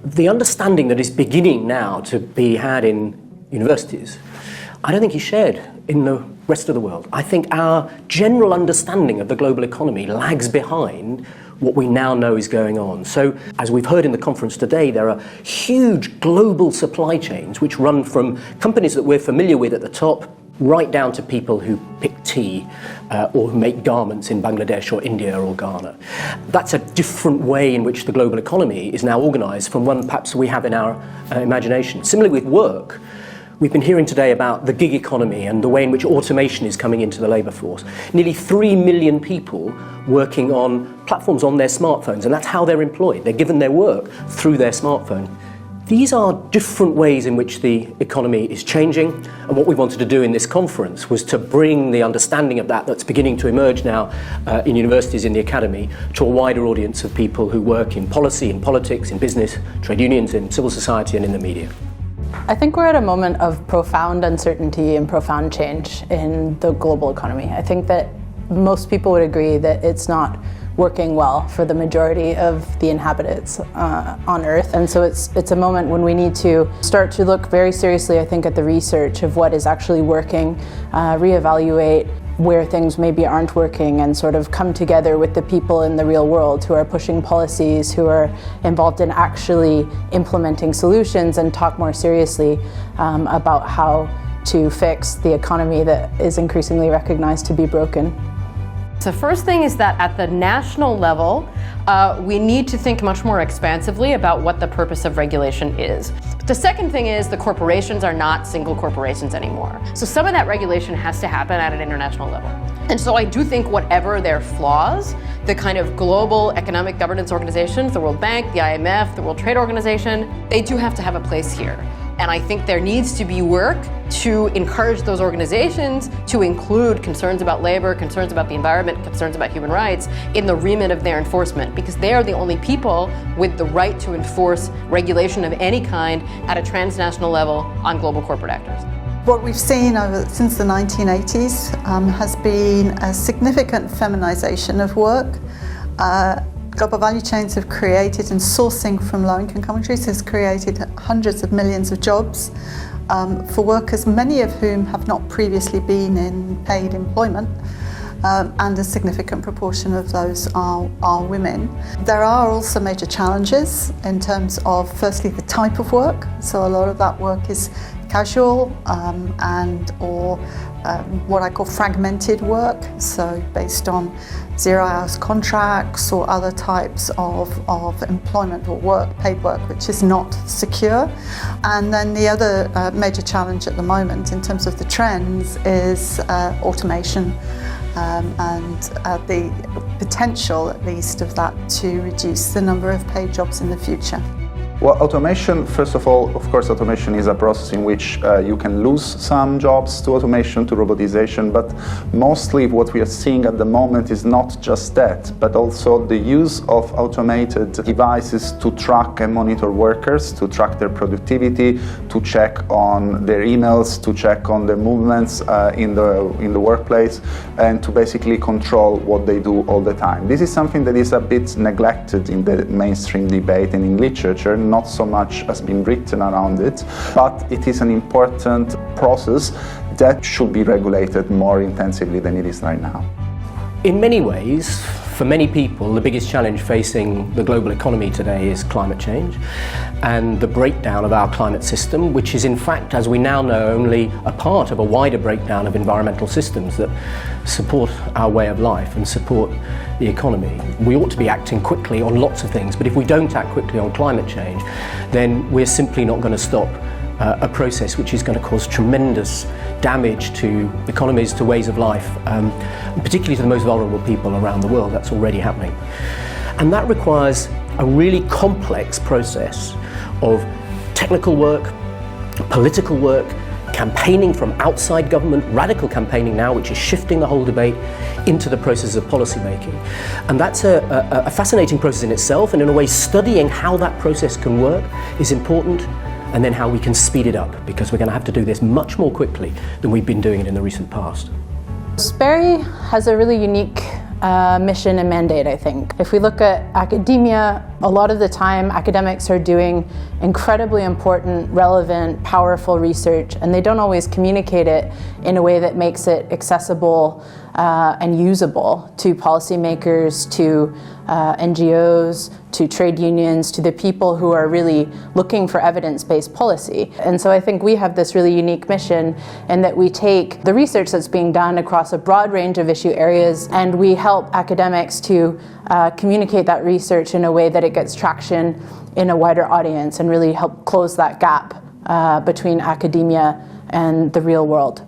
The understanding that is beginning now to be had in universities, I don't think is shared in the rest of the world. I think our general understanding of the global economy lags behind what we now know is going on. So, as we've heard in the conference today, there are huge global supply chains which run from companies that we're familiar with at the top, right down to people who pick tea or who make garments in Bangladesh or India or Ghana. That's a different way in which the global economy is now organised from one perhaps we have in our imagination. Similarly with work, we've been hearing today about the gig economy and the way in which automation is coming into the labour force. Nearly 3 million people working on platforms on their smartphones, and that's how they're employed. They're given their work through their smartphone. These are different ways in which the economy is changing, and what we wanted to do in this conference was to bring the understanding of that that's beginning to emerge now in universities, in the academy, to a wider audience of people who work in policy, in politics, in business, trade unions, in civil society and in the media. I think we're at a moment of profound uncertainty and profound change in the global economy. I think that most people would agree that it's not working well for the majority of the inhabitants on Earth. And so it's a moment when we need to start to look very seriously, I think, at the research of what is actually working, reevaluate where things maybe aren't working, and sort of come together with the people in the real world who are pushing policies, who are involved in actually implementing solutions, and talk more seriously about how to fix the economy that is increasingly recognized to be broken. The first thing is that at the national level, we need to think much more expansively about what the purpose of regulation is. The second thing is the corporations are not single corporations anymore. So some of that regulation has to happen at an international level. And so I do think whatever their flaws, the kind of global economic governance organizations, the World Bank, the IMF, the World Trade Organization, they do have to have a place here. And I think there needs to be work to encourage those organizations to include concerns about labor, concerns about the environment, concerns about human rights in the remit of their enforcement, because they are the only people with the right to enforce regulation of any kind at a transnational level on global corporate actors. What we've seen since the 1980s has been a significant feminization of work. Global value chains have created, and sourcing from low-income countries has created hundreds of millions of jobs for workers, many of whom have not previously been in paid employment, and a significant proportion of those are women. There are also major challenges in terms of, firstly, the type of work. So a lot of that work is casual or what I call fragmented work, so based on zero-hours contracts or other types of employment or work, paid work, which is not secure. And then the other major challenge at the moment in terms of the trends is automation and the potential, at least, of that to reduce the number of paid jobs in the future. Well, automation, first of all, of course, automation is a process in which you can lose some jobs to automation, to robotization, but mostly what we are seeing at the moment is not just that, but also the use of automated devices to track and monitor workers, to track their productivity, to check on their emails, to check on their movements in the workplace, and to basically control what they do all the time. This is something that is a bit neglected in the mainstream debate and in literature. Not so much has been written around it, but it is an important process that should be regulated more intensively than it is right now. In many ways, for many people, the biggest challenge facing the global economy today is climate change and the breakdown of our climate system, which is in fact, as we now know, only a part of a wider breakdown of environmental systems that support our way of life and support the economy. We ought to be acting quickly on lots of things, but if we don't act quickly on climate change, then we're simply not going to stop a process which is going to cause tremendous damage to economies, to ways of life, particularly to the most vulnerable people around the world. That's already happening. And that requires a really complex process of technical work, political work, campaigning from outside government, radical campaigning now, which is shifting the whole debate into the process of policy making. And that's a fascinating process in itself, and in a way studying how that process can work is important, and then how we can speed it up, because we're going to have to do this much more quickly than we've been doing it in the recent past. SPERI has a really unique mission and mandate, I think. If we look at academia, a lot of the time academics are doing incredibly important, relevant, powerful research, and they don't always communicate it in a way that makes it accessible and usable to policymakers, to NGOs, to trade unions, to the people who are really looking for evidence-based policy. And so I think we have this really unique mission in that we take the research that's being done across a broad range of issue areas, and we help academics to communicate that research in a way that it gets traction in a wider audience and really help close that gap between academia and the real world.